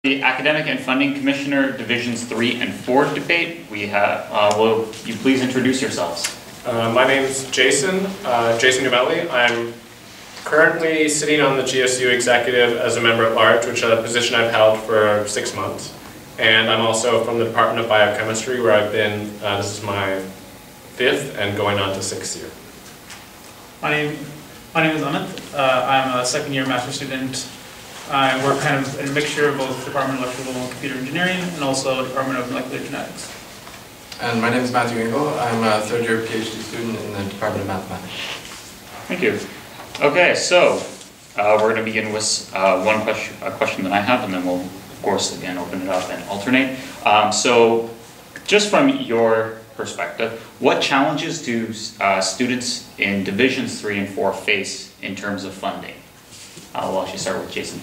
The Academic and Funding Commissioner Divisions 3 and 4 debate. We have, will you please introduce yourselves? My name is Jason Numelli. I'm currently sitting on the GSU Executive as a member at large, which is a position I've held for 6 months. And I'm also from the Department of Biochemistry, where I've been, this is my 5th and going on to 6th year. My name is Amit. I'm a second-year master's student. I work kind of in a mixture of both Department of Electrical and Computer Engineering and also Department of Molecular Genetics. And my name is Matthew Engel. I'm a third-year PhD student in the Department of Mathematics. Thank you. Okay, so we're going to begin with a question that I have, and then we'll, of course, again open it up and alternate. So, just from your perspective, what challenges do students in Divisions 3 and 4 face in terms of funding? We'll actually start with Jason.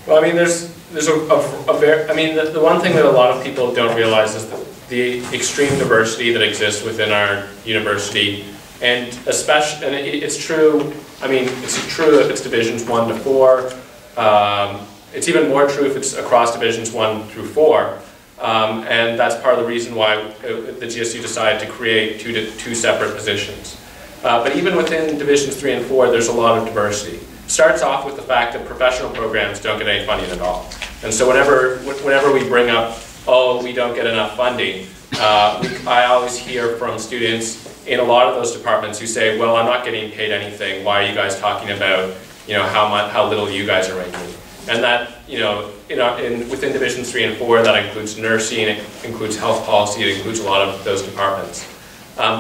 Well, I mean, there's the one thing that a lot of people don't realize is the extreme diversity that exists within our university, and especially, and it's true. I mean, it's true if it's Divisions 1 to 4. It's even more true if it's across Divisions 1 through 4, and that's part of the reason why the GSU decided to create two separate positions. But even within Divisions 3 and 4, there's a lot of diversity. Starts off with the fact that professional programs don't get any funding at all. And so whenever we bring up, oh, we don't get enough funding, I always hear from students in a lot of those departments who say, well, I'm not getting paid anything. Why are you guys talking about, how little you guys are making? And that, within Divisions 3 and 4, that includes nursing, it includes health policy, it includes a lot of those departments.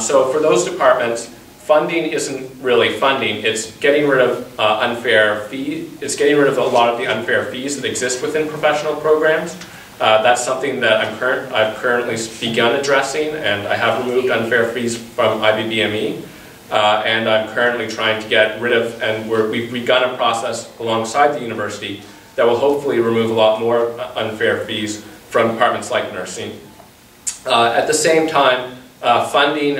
So for those departments, funding isn't really funding, it's getting rid of unfair fees. It's getting rid of a lot of the unfair fees that exist within professional programs. That's something that I've currently begun addressing, and I have removed unfair fees from IBBME. And I'm currently trying to get rid of, and we've begun a process alongside the university that will hopefully remove a lot more unfair fees from departments like nursing. At the same time, funding,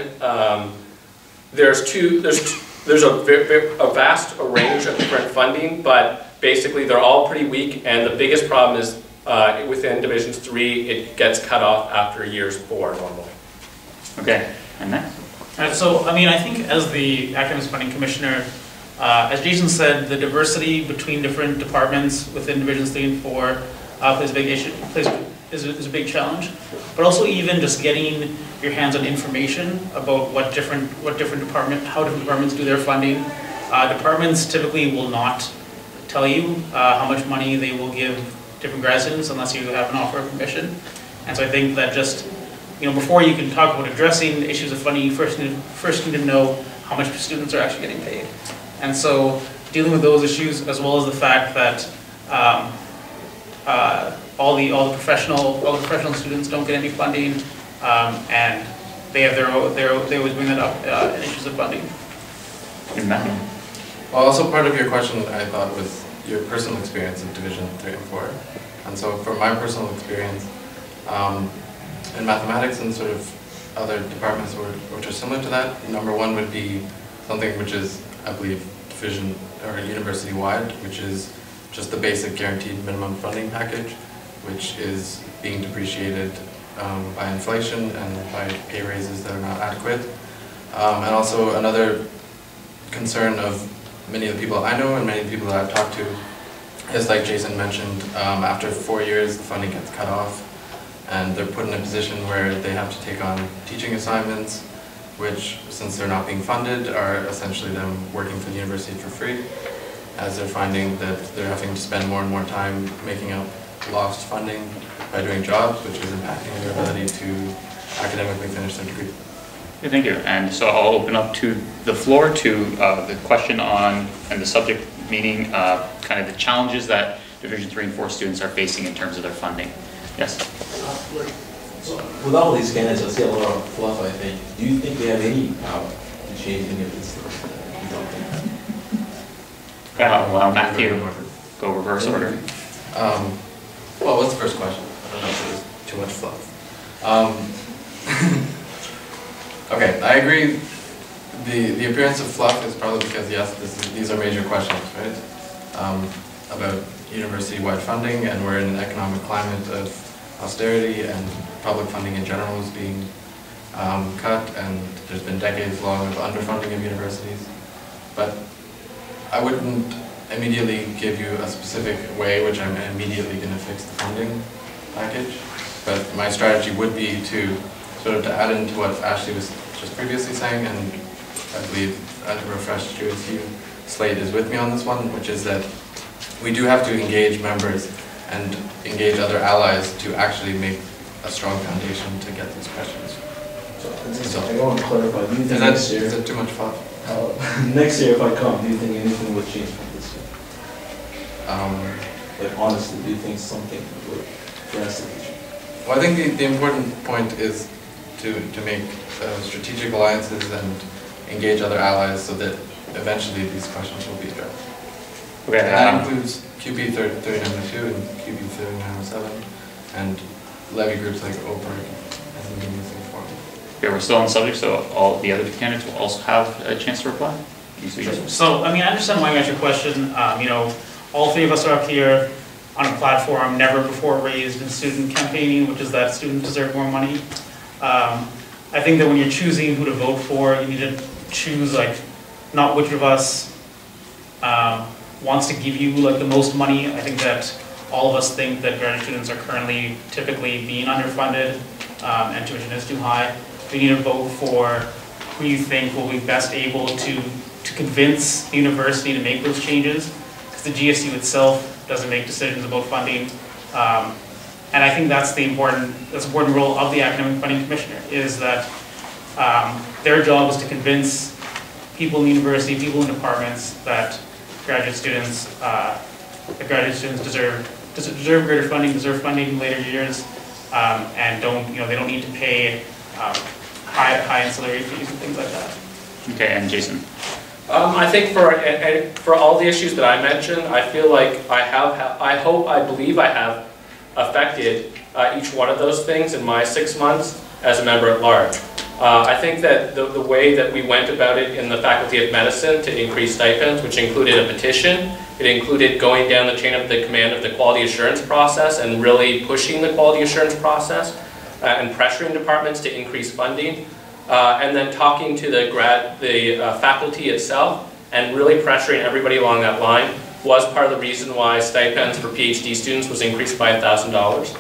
there's a vast range of different funding, but basically they're all pretty weak, and the biggest problem is within Divisions 3, it gets cut off after years 4 normally. Okay, and next? So, I mean, I think as the Academic Funding Commissioner, as Jason said, the diversity between different departments within Divisions 3 and 4 plays a big issue, is a big challenge. But also even just getting your hands on information about how different departments do their funding. Departments typically will not tell you how much money they will give different grad students unless you have an offer of permission. And so I think that just, before you can talk about addressing issues of funding, you first need to know how much students are actually getting paid. And so dealing with those issues, as well as the fact that all the professional students don't get any funding, and they always bring that up in issues of funding. Well, also part of your question, I thought, was your personal experience of Division 3 and 4. And so from my personal experience, in mathematics and sort of other departments which are similar to that, number one would be something which is, I believe, division or university-wide, which is just the basic guaranteed minimum funding package, which is being depreciated by inflation and by pay raises that are not adequate. And also another concern of many of the people I know and many of the people that I've talked to is, like Jason mentioned, after 4 years the funding gets cut off and they're put in a position where they have to take on teaching assignments, which, since they're not being funded, are essentially them working for the university for free, as they're finding that they're having to spend more and more time making up lost funding by doing jobs, which is impacting their ability to academically finish their degree. Okay, thank you. And so I'll open up to the floor to the question on, and the subject meaning, kind of the challenges that Division 3 and 4 students are facing in terms of their funding. Yes? So with all these candidates, I see a lot of fluff, I think. Do you think they have any power to change any of this stuff? You don't think? Well, Matthew, go reverse order. Well, what's the first question? I don't know if there's too much fluff. Okay, I agree. The appearance of fluff is probably because, yes, these are major questions, right? About university-wide funding, and we're in an economic climate of austerity, and public funding in general is being cut, and there's been decades long of underfunding of universities. But I wouldn't immediately give you a specific way which I'm immediately going to fix the funding package, but my strategy would be to sort of to add into what Ashley was just previously saying, and I believe a refreshed UTGSU slate is with me on this one, which is that we do have to engage members and engage other allies to actually make a strong foundation to get these questions. So I want to clarify, do you think next year... Is that too much fun? Next year if I come, do you think anything would change from this year? Like honestly, do you think something would drastically change? Well, I think the important point is to make strategic alliances and engage other allies so that eventually these questions will be addressed. Okay, and that includes QP 3902 and QP 3907 and levy groups like OPERG and the Meetings Forum. Okay, we're still on the subject, so all the other candidates will also have a chance to reply. So, I mean, I understand why you asked your question. You know, all three of us are up here on a platform never before raised in student campaigning, which is that students deserve more money. I think that when you're choosing who to vote for, you need to choose, like, not which of us wants to give you, like, the most money. I think that all of us think that graduate students are currently typically being underfunded and tuition is too high. We need to vote for who you think will be best able to convince the university to make those changes, because the GSU itself doesn't make decisions about funding. And I think that's the important role of the Academic Funding Commissioner, is that their job is to convince people in the university, people in departments, that graduate students deserve greater funding, deserve funding in later years, and they don't need to pay high ancillary fees and things like that. Okay, and Jason. I think for all the issues that I mentioned, I feel like I believe I have affected each one of those things in my 6 months as a member at large. I think that the way that we went about it in the Faculty of Medicine to increase stipends, which included a petition, it included going down the chain of the command of the quality assurance process and really pushing the quality assurance process and pressuring departments to increase funding, and then talking to the faculty itself and really pressuring everybody along that line was part of the reason why stipends for PhD students was increased by $1,000.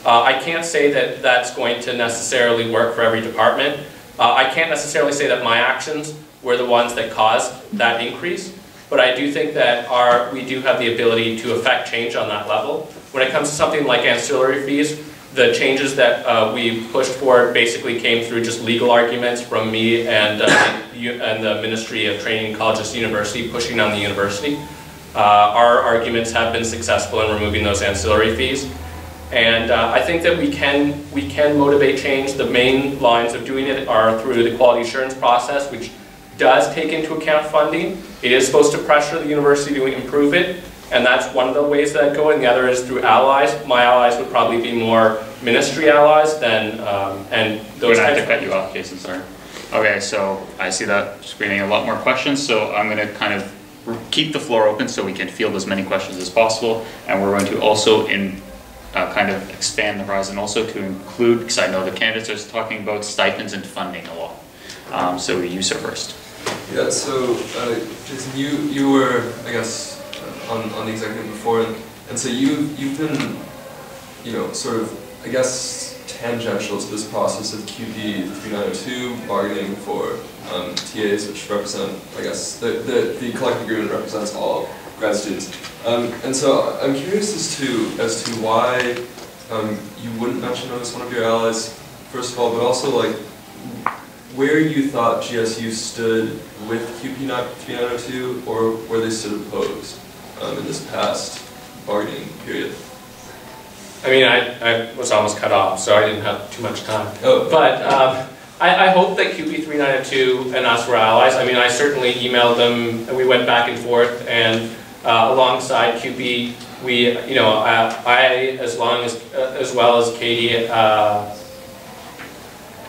I can't say that that's going to necessarily work for every department. I can't necessarily say that my actions were the ones that caused that increase, but I do think that we do have the ability to affect change on that level. When it comes to something like ancillary fees, the changes that we pushed for basically came through just legal arguments from me and the Ministry of Training, Colleges and University pushing on the university. Our arguments have been successful in removing those ancillary fees. And I think that we can motivate change. The main lines of doing it are through the quality assurance process, which does take into account funding. It is supposed to pressure the university to improve it, and that's one of the ways that I go, and the other is through allies. My allies would probably be more ministry allies than, and those I'm types going to have to cut you off, Jason, sorry. Okay, so I see that screening a lot more questions, so I'm going to kind of keep the floor open so we can field as many questions as possible, and we're going to also kind of expand the horizon also to include, because I know the candidates are talking about stipends and funding a lot. So you, sir, first. Yeah, so Jason, you were, I guess, on the executive before, and so you've been, sort of, I guess, tangential to this process of QP 3902, bargaining for TAs, which represent, I guess, the collective agreement represents all grad students. And so I'm curious as to why you wouldn't mention them as one of your allies, first of all, but also like where you thought GSU stood with QP 3902, or where they stood opposed in this past bargaining period. I mean, I was almost cut off, so I didn't have too much time. Oh. But I hope that QP 3902 and us were allies. I mean, I certainly emailed them, and we went back and forth, and alongside QP, we, I, as well as Katie,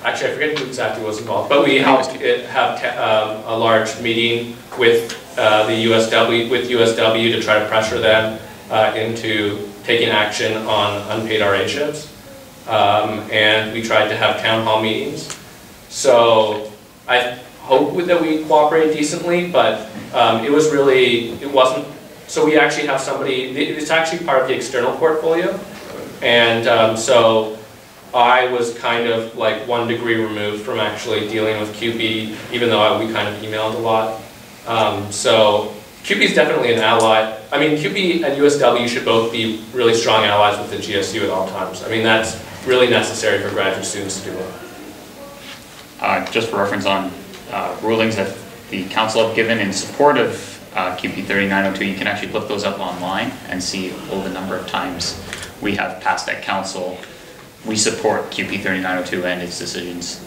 actually I forget who exactly was involved, but we helped have a large meeting with the USW to try to pressure them into taking action on unpaid RA-ships. And we tried to have town hall meetings. So I hope that we cooperated decently, but it wasn't, so we actually have somebody, it's actually part of the external portfolio. And so I was kind of like 1 degree removed from actually dealing with QP, even though we kind of emailed a lot. So QP is definitely an ally. I mean, QP and USW should both be really strong allies with the GSU at all times. I mean, that's really necessary for graduate students to do well. Just for reference on rulings that the council have given in support of QP 3902, you can actually look those up online and see the number of times we have passed at council. We support QP 3902 and its decisions.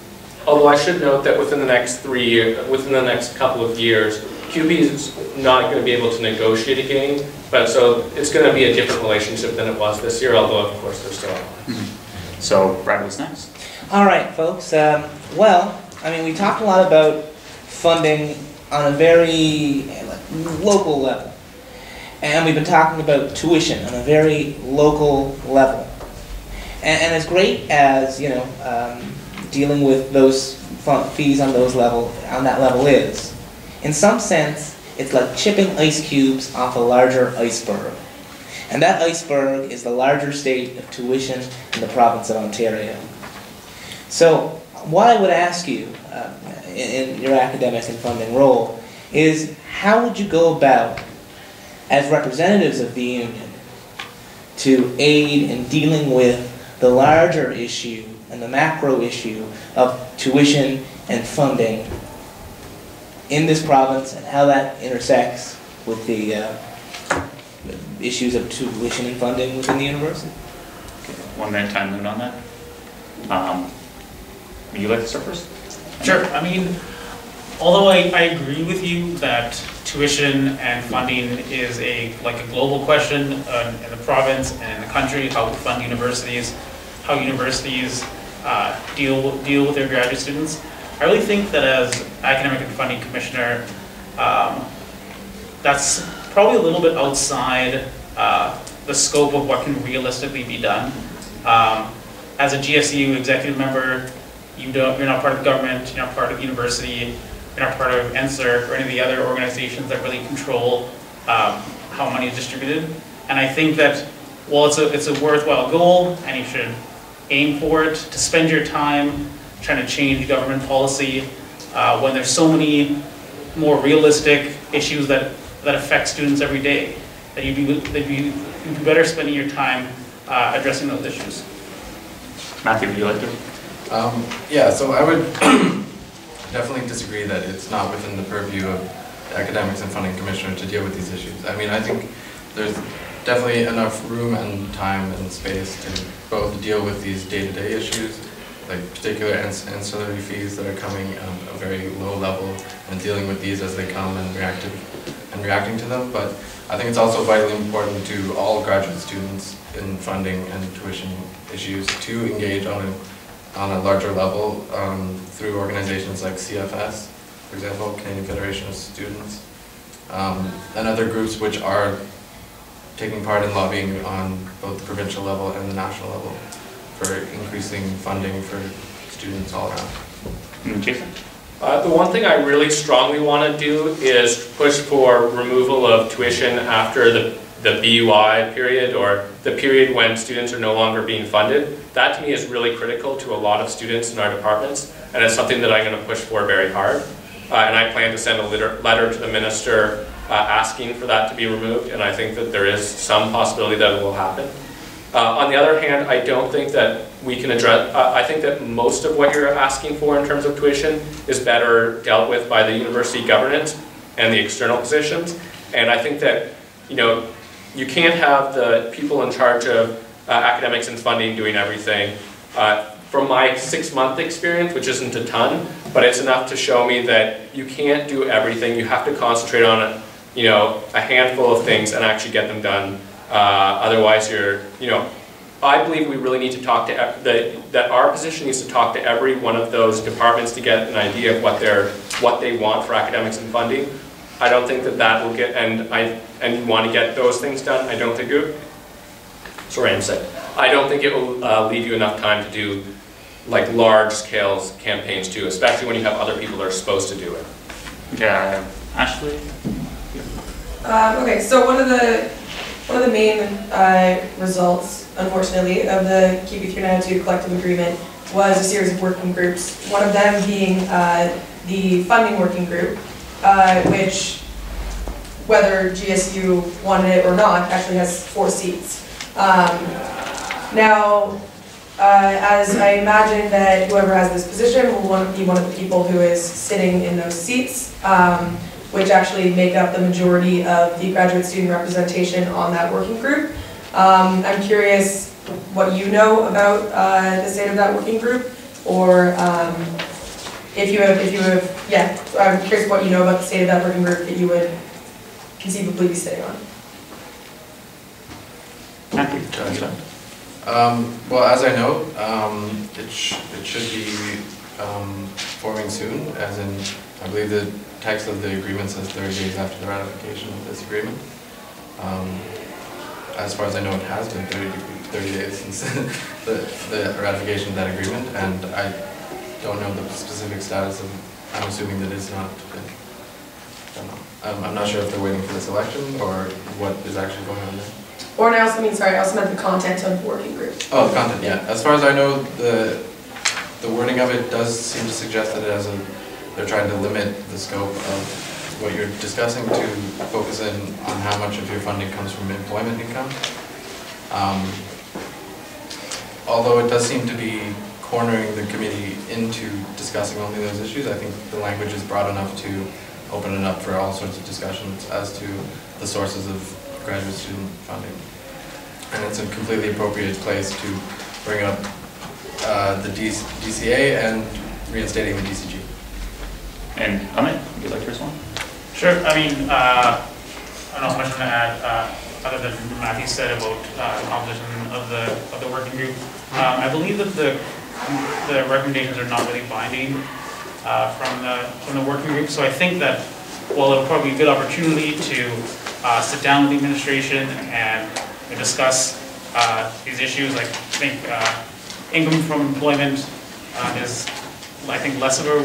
Although I should note that within the next couple of years, QP is not going to be able to negotiate again, but so it's going to be a different relationship than it was this year, although of course they're still allies. So Brad, what's next? All right, folks. Well, I mean, we talked a lot about funding on a very local level. And we've been talking about tuition on a very local level. And as great as, you know, dealing with those fees on that level is, in some sense, it's like chipping ice cubes off a larger iceberg. And that iceberg is the larger state of tuition in the province of Ontario. So what I would ask you in your academics and funding role is, how would you go about, as representatives of the union, to aid in dealing with the larger issue and the macro issue of tuition and funding in this province, and how that intersects with the issues of tuition and funding within the university? Okay, 1 minute time limit on that. Would you like to start first? Sure. I mean, although I agree with you that tuition and funding is a global question in the province and in the country, how we fund universities, how universities deal with their graduate students. I really think that as Academic and Funding Commissioner, that's probably a little bit outside the scope of what can realistically be done. As a GSU executive member, you're not part of the government, you're not part of the university, you're not part of NSER or any of the other organizations that really control how money is distributed. And I think that while it's a worthwhile goal and you should aim for it, to spend your time trying to change government policy when there's so many more realistic issues that affect students every day, that you'd be better spending your time addressing those issues. Matthew, would you like to? Yeah, so I would definitely disagree that it's not within the purview of the Academics and Funding Commissioner to deal with these issues. I mean, I think there's definitely enough room and time and space to both deal with these day-to-day issues, like particular ancillary fees that are coming at a very low level, and dealing with these as they come and reacting to them. But I think it's also vitally important to all graduate students in funding and tuition issues to engage on a larger level through organizations like CFS, for example, Canadian Federation of Students, and other groups which are taking part in lobbying on both the provincial level and the national level for increasing funding for students all around. Jason? The one thing I really strongly want to do is push for removal of tuition after the BUI period, or the period when students are no longer being funded. That to me is really critical to a lot of students in our departments, and it's something that I'm going to push for very hard. And I plan to send a letter to the minister asking for that to be removed, and I think that there is some possibility that it will happen. On the other hand, I don't think that we can address, I think that most of what you're asking for in terms of tuition is better dealt with by the university governance and the external positions. And I think that, you know, you can't have the people in charge of academics and funding doing everything. From my 6-month experience, which isn't a ton, but it's enough to show me that you can't do everything. You have to concentrate on a handful of things and actually get them done. Otherwise, I believe we really need to talk to, that our position needs to talk to every one of those departments to get an idea of what they want for academics and funding. I don't think that that will get, and you want to get those things done, I don't think it, sorry, I'm sick. I don't think it will leave you enough time to do like large-scale campaigns too, especially when you have other people that are supposed to do it. Yeah, Ashley? Okay, so one of the main results, unfortunately, of the QB392 collective agreement was a series of working groups. One of them being the funding working group, which, whether GSU wanted it or not, actually has 4 seats. Now, as I imagine that whoever has this position will be one of the people who is sitting in those seats, which actually make up the majority of the graduate student representation on that working group. I'm curious what you know about the state of that working group, or if you have, yeah, I'm curious what you know about the state of that working group that you would conceivably be sitting on. Matthew? Well, as I know, it should be forming soon, as in, I believe the text of the agreement says 30 days after the ratification of this agreement. As far as I know, it has been 30 days since the ratification of that agreement, and I don't know the specific status of, I'm assuming that it's not been, I don't know. I'm not sure if they're waiting for this election or what is actually going on there. Or I also mean, sorry, I also meant the content of the working group. Oh, the content, yeah. As far as I know, the wording of it does seem to suggest that it has they're trying to limit the scope of what you're discussing to focus in on how much of your funding comes from employment income. Although it does seem to be cornering the committee into discussing only those issues, I think the language is broad enough to open it up for all sorts of discussions as to the sources of graduate student funding. And it's a completely appropriate place to bring up the DCA and reinstating the DCG. And Amit, would you like to respond? Sure. I mean, I don't know how much to add other than Matthew said about the composition of the working group. I believe that the recommendations are not really binding from the working group. So I think that while it'll probably be a good opportunity to sit down with the administration and discuss these issues, I think income from employment is, I think, less of a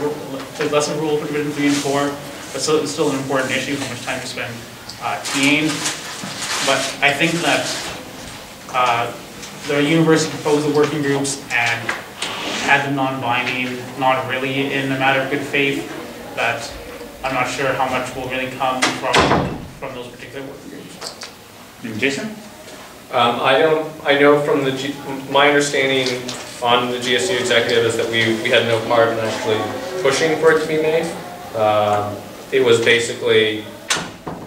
role for Division 3 and 4, but it's still an important issue how much time you spend TAing. But I think that the university proposed the working groups and had them non-binding, not really in a matter of good faith, that I'm not sure how much will really come from those particular working groups. Jason? I know from my understanding on the GSU executive is that we had no part in actually pushing for it to be made. It was basically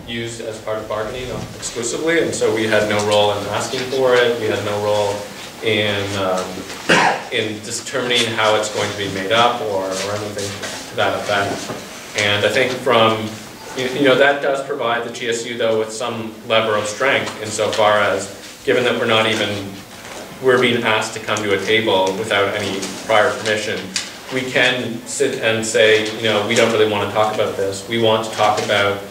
used as part of bargaining exclusively, and so we had no role in asking for it. We had no role in determining how it's going to be made up or anything to that effect. And I think from, that does provide the GSU though with some lever of strength insofar as, given that we're being asked to come to a table without any prior permission, we can sit and say, we don't really want to talk about this. We want to talk about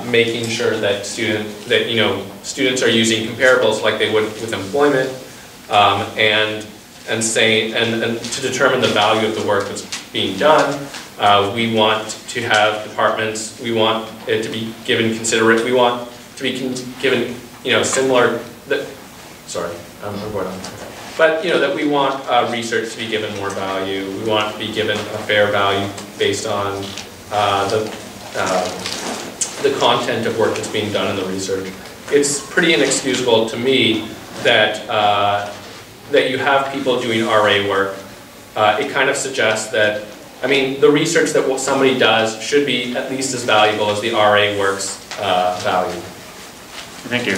making sure that students are using comparables like they would with employment, and to determine the value of the work that's being done. We want to have departments. We want it to be given considerate. We want to be given, similar. Sorry, I'm going on. But that we want research to be given more value. We want to be given a fair value based on the content of work that's being done in the research. It's pretty inexcusable to me that that you have people doing RA work. It kind of suggests that, the research that somebody does should be at least as valuable as the RA work's value. Thank you.